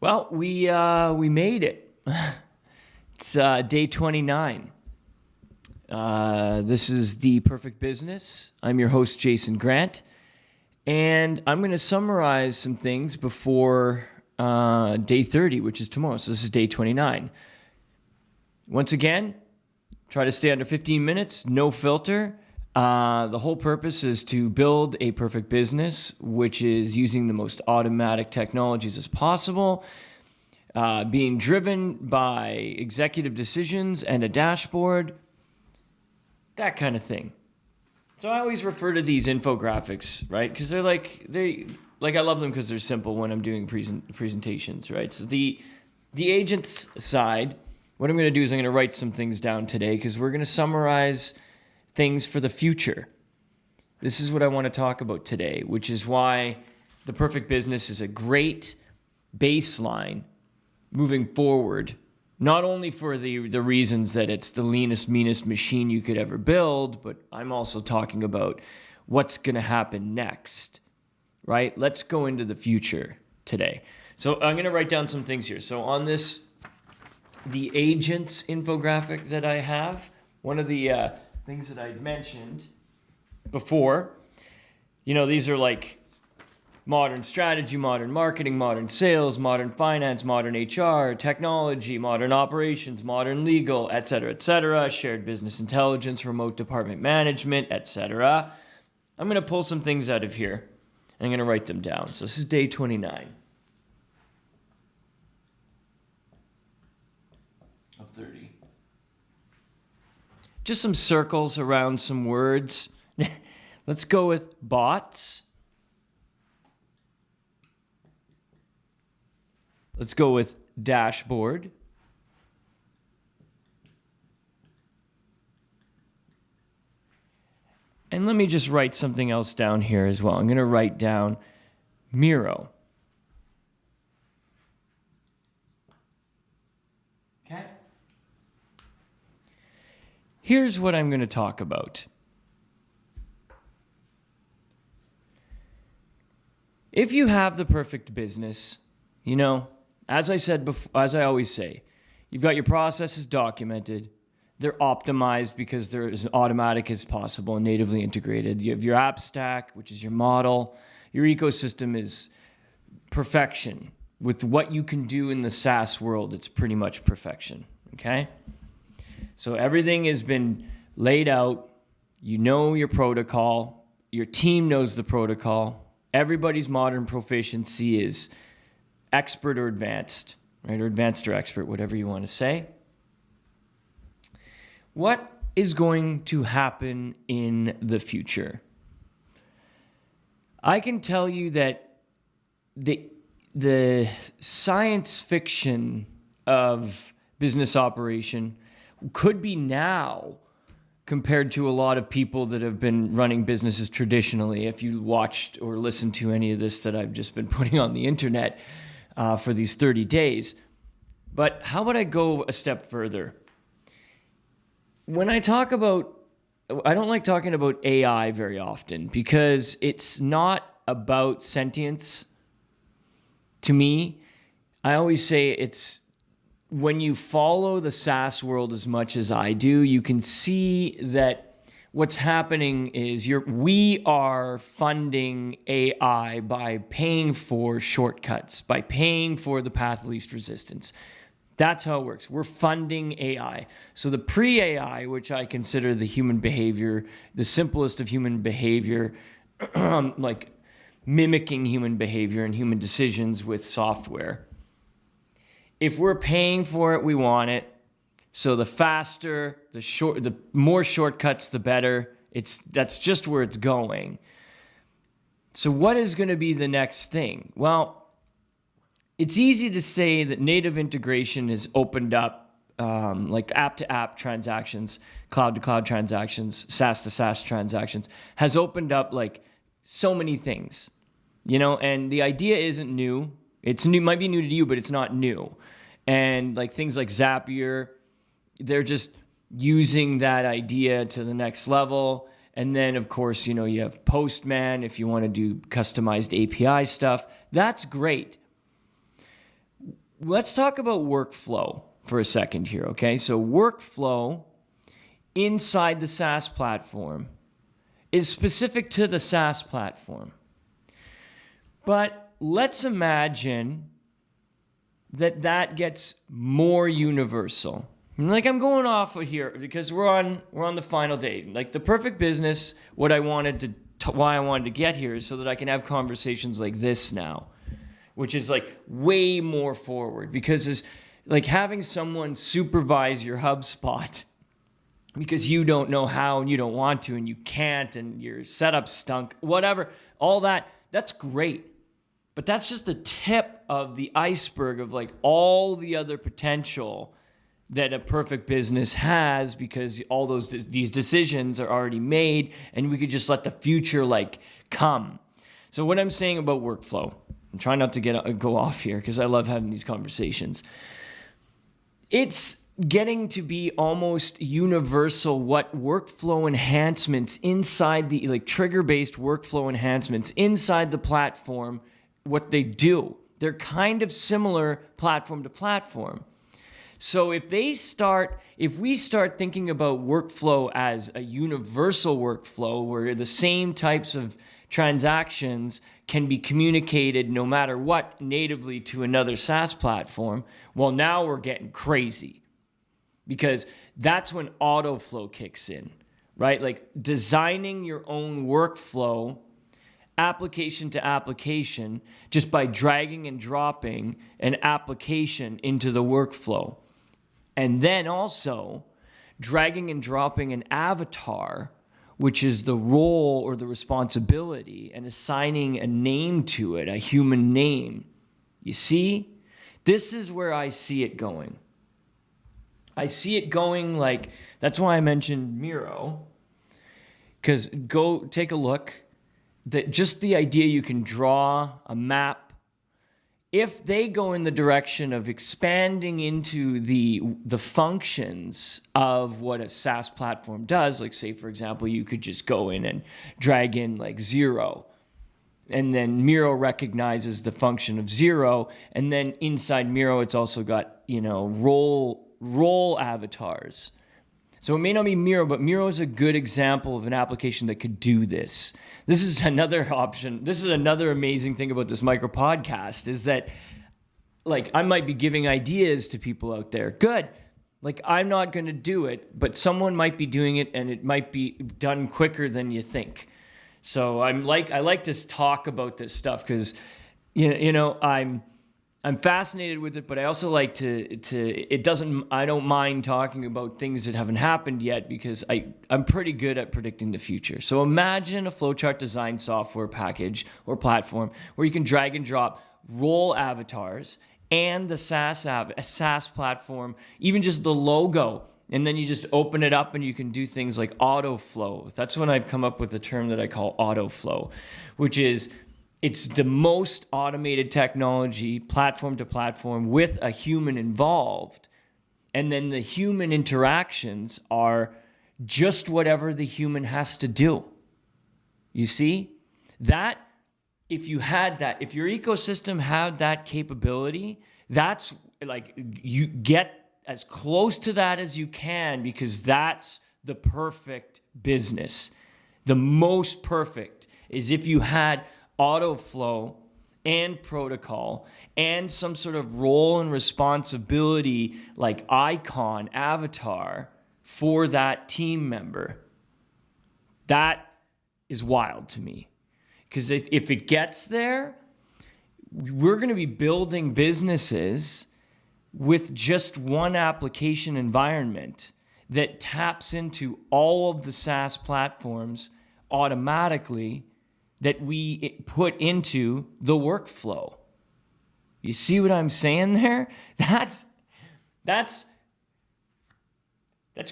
Well, we made it. It's day 29. This is The Perfect Business. I'm your host, Jason Grant, and I'm going to summarize some things before day 30, which is tomorrow. So this is day 29. Once again, try to stay under 15 minutes, no filter. The whole purpose is to build a perfect business, which is using the most automatic technologies as possible, being driven by executive decisions and a dashboard, that kind of thing. So I always refer to these infographics, right? Because I love them because they're simple when I'm doing presentations, right? So the agent's side, what I'm going to do is I'm going to write some things down today because we're going to summarize things for the future. This is what I want to talk about today, which is why the perfect business is a great baseline moving forward, not only for the reasons that it's the leanest, meanest machine you could ever build, but I'm also talking about what's going to happen next, right? Let's go into the future today. So I'm going to write down some things here. So on this, the agents infographic that I have, one of the things that I'd mentioned before, these are like modern strategy, modern marketing, modern sales, modern finance, modern HR, technology, modern operations, modern legal, et cetera, shared business intelligence, remote department management, etc. I'm going to pull some things out of here. I'm going to write them down. So this is day 29 of 30. Just some circles around some words. Let's go with bots. Let's go with dashboard. And let me just write something else down here as well. I'm going to write down Miro. Okay? Here's what I'm going to talk about. If you have the perfect business, as I said before, as I always say, you've got your processes documented. They're optimized because they're as automatic as possible and natively integrated. You have your app stack, which is your model. Your ecosystem is perfection. With what you can do in the SaaS world, it's pretty much perfection, okay? So everything has been laid out. You know your protocol. Your team knows the protocol. Everybody's modern proficiency is expert or advanced, right? Or advanced or expert, whatever you want to say. What is going to happen in the future? I can tell you that the science fiction of business operation could be now compared to a lot of people that have been running businesses traditionally. If you watched or listened to any of this that I've just been putting on the internet for these 30 days. But how about I go a step further? When I talk about, I don't like talking about AI very often because it's not about sentience to me. I always say it's when you follow the SaaS world as much as I do, you can see that what's happening is we are funding AI by paying for shortcuts, by paying for the path of least resistance. That's how it works. We're funding AI. So the pre-AI, which I consider the human behavior, the simplest of human behavior, like mimicking human behavior and human decisions with software. If we're paying for it, we want it. So the faster, the more shortcuts, the better. That's just where it's going. So what is going to be the next thing? Well, it's easy to say that native integration has opened up like app-to-app transactions, cloud-to-cloud transactions, SaaS-to-SaaS transactions, has opened up like so many things, and the idea isn't new. It's new, might be new to you, but it's not new. And like things like Zapier, they're just using that idea to the next level. And then, of course, you have Postman if you want to do customized API stuff. That's great. let's talk about workflow for a second here, okay? So workflow inside the SaaS platform is specific to the SaaS platform. But let's imagine that gets more universal. Like, I'm going off of here because we're on the final day. Like, the perfect business, why I wanted to get here is so that I can have conversations like this now, which is like way more forward, because it's like having someone supervise your HubSpot because you don't know how and you don't want to and you can't and your setup stunk, whatever, all that's great. But that's just the tip of the iceberg of like all the other potential that a perfect business has, because all these decisions are already made and we could just let the future like come. So what I'm saying about workflow, I'm trying not to go off here because I love having these conversations. It's getting to be almost universal what workflow enhancements inside the like trigger-based workflow enhancements inside the platform, what they do. They're kind of similar platform to platform. So if we start thinking about workflow as a universal workflow where the same types of transactions can be communicated no matter what natively to another SaaS platform, well, now we're getting crazy, because that's when autoflow kicks in, right? Like designing your own workflow application to application just by dragging and dropping an application into the workflow. And then also dragging and dropping an avatar, which is the role or the responsibility, and assigning a name to it, a human name. You see? This is where I see it going. I see it going like, that's why I mentioned Miro, because go take a look. That just the idea you can draw a map, if they go in the direction of expanding into the functions of what a SaaS platform does, like say, for example, you could just go in and drag in like 0, and then Miro recognizes the function of 0, and then inside Miro, it's also got, role avatars. So it may not be Miro, but Miro is a good example of an application that could do this. This is another option. This is another amazing thing about this micro podcast, is that like I might be giving ideas to people out there. Good. Like I'm not going to do it, but someone might be doing it and it might be done quicker than you think. So I like to talk about this stuff because I'm fascinated with it, but I also like I don't mind talking about things that haven't happened yet, because I'm pretty good at predicting the future. So imagine a flowchart design software package or platform where you can drag and drop role avatars and the SaaS platform, even just the logo. And then you just open it up and you can do things like autoflow. That's when I've come up with the term that I call autoflow, which is, it's the most automated technology, platform to platform, with a human involved. And then the human interactions are just whatever the human has to do. You see? That, if your ecosystem had that capability, that's like, you get as close to that as you can, because that's the perfect business. The most perfect is if you had autoflow and protocol and some sort of role and responsibility like icon, avatar for that team member. That is wild to me, because if it gets there, we're going to be building businesses with just one application environment that taps into all of the SaaS platforms automatically that we put into the workflow. You see what I'm saying there? That's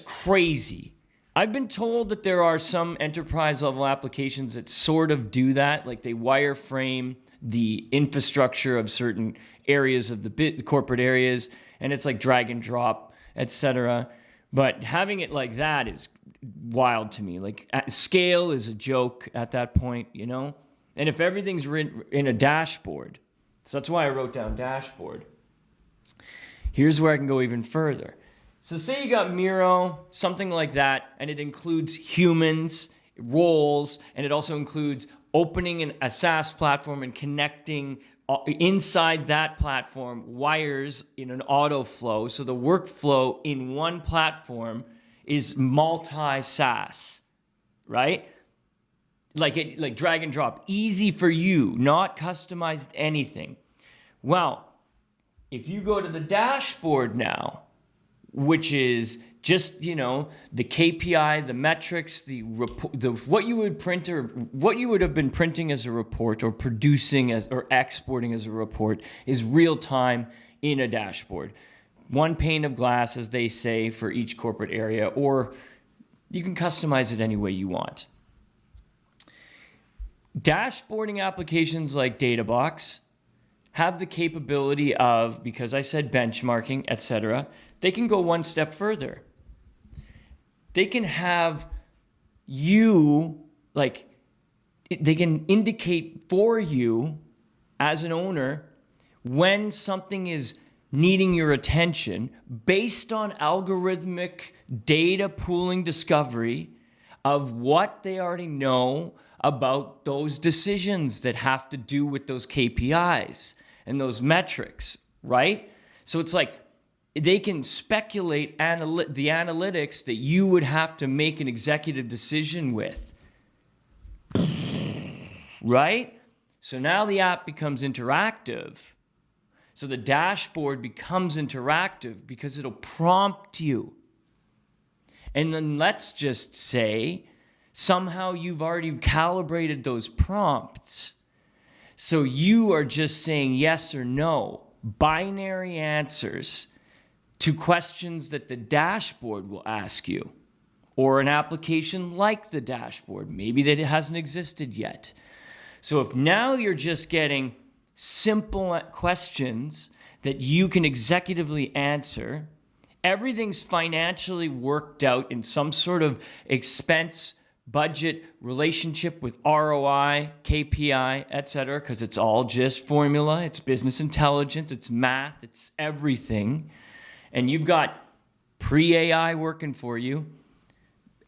crazy. I've been told that there are some enterprise level applications that sort of do that, like they wireframe the infrastructure of certain areas of the corporate areas, and it's like drag and drop, etc. But having it like that is wild to me. Like scale is a joke at that point, And if everything's written in a dashboard, so that's why I wrote down dashboard. Here's where I can go even further. So say you got Miro, something like that, and it includes humans, roles, and it also includes opening a SaaS platform and connecting inside that platform wires in an auto flow. So the workflow in one platform is multi-SaaS, right? Like drag and drop, easy for you, not customized anything. Well, if you go to the dashboard now, which is just, the KPI, the metrics, the what you would print or what you would have been printing as a report or producing or exporting as a report is real time in a dashboard. One pane of glass, as they say, for each corporate area, or you can customize it any way you want. Dashboarding applications like DataBox have the capability of, because I said benchmarking, etc., they can go one step further. They can have you, they can indicate for you as an owner when something is needing your attention based on algorithmic data pooling discovery of what they already know about those decisions that have to do with those KPIs and those metrics, right? So it's like they can speculate the analytics that you would have to make an executive decision with, right? So now the app becomes interactive. So the dashboard becomes interactive because it'll prompt you. And then let's just say somehow you've already calibrated those prompts. So you are just saying yes or no, binary answers to questions that the dashboard will ask you, or an application like the dashboard, maybe that it hasn't existed yet. So if now you're just getting simple questions that you can executively answer, everything's financially worked out in some sort of expense budget relationship with ROI, KPI, etc., because it's all just formula, it's business intelligence, it's math, it's everything. And you've got pre-AI working for you,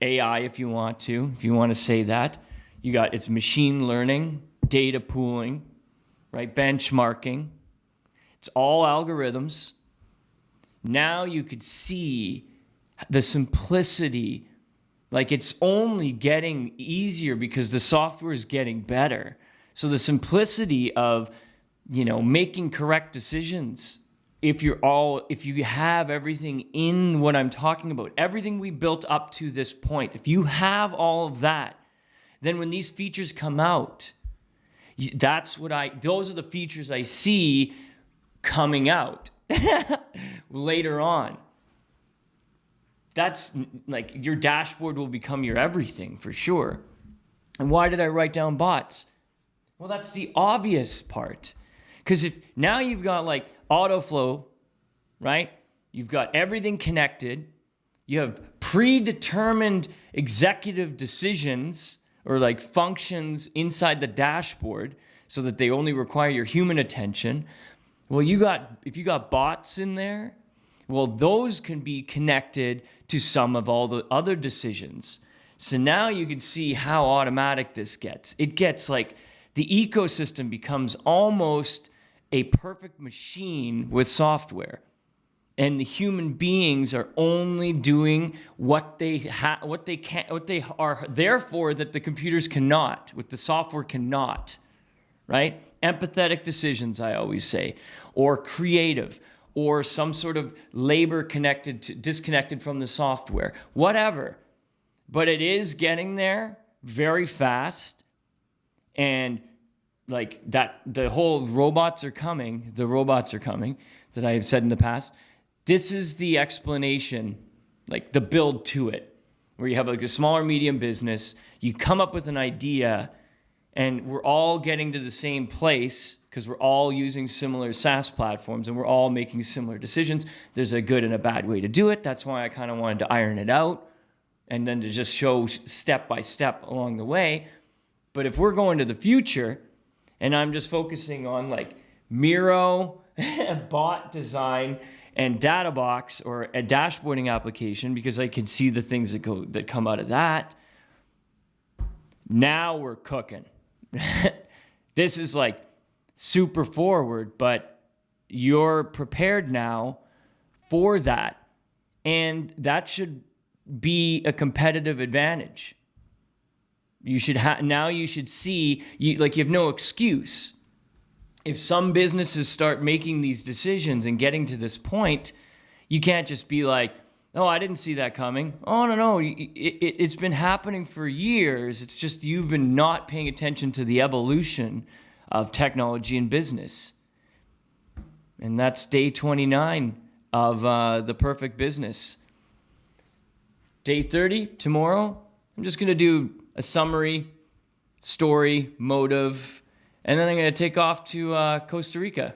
AI if you want to say that. It's machine learning, data pooling, right? Benchmarking. It's all algorithms. Now you could see the simplicity. Like it's only getting easier because the software is getting better. So the simplicity of, making correct decisions. If you have everything in what I'm talking about, everything we built up to this point, if you have all of that, then when these features come out, those are the features I see coming out later on. That's like your dashboard will become your everything for sure. And why did I write down bots? Well, that's the obvious part. Because if now you've got like autoflow, right? You've got everything connected. You have predetermined executive decisions or like functions inside the dashboard so that they only require your human attention. Well, if you got bots in there, well, those can be connected to some of all the other decisions. So now you can see how automatic this gets. It gets like the ecosystem becomes almost a perfect machine with software. And the human beings are only doing what they are there for that the computers cannot, what the software cannot, right? Empathetic decisions, I always say, or creative, or some sort of labor disconnected from the software, whatever. But it is getting there very fast, and like that, the robots are coming that I have said in the past. This is the explanation, like the build to it, where you have like a small or medium business, you come up with an idea, and we're all getting to the same place because we're all using similar SaaS platforms and we're all making similar decisions. There's a good and a bad way to do it. That's why I kind of wanted to iron it out and then to just show step by step along the way. But if we're going to the future and I'm just focusing on like Miro, a bot design and data box or a dashboarding application because I can see the things that come out of that. Now we're cooking. This is like super forward, but you're prepared now for that. And that should be a competitive advantage. You should now you should see, you have no excuse. If some businesses start making these decisions and getting to this point, you can't just be like, oh, I didn't see that coming. Oh, no. It's been happening for years. It's just you've been not paying attention to the evolution of technology and business. And that's day 29 of The Perfect Business. Day 30, tomorrow, I'm just going to do a summary, story, motive, and then I'm going to take off to Costa Rica.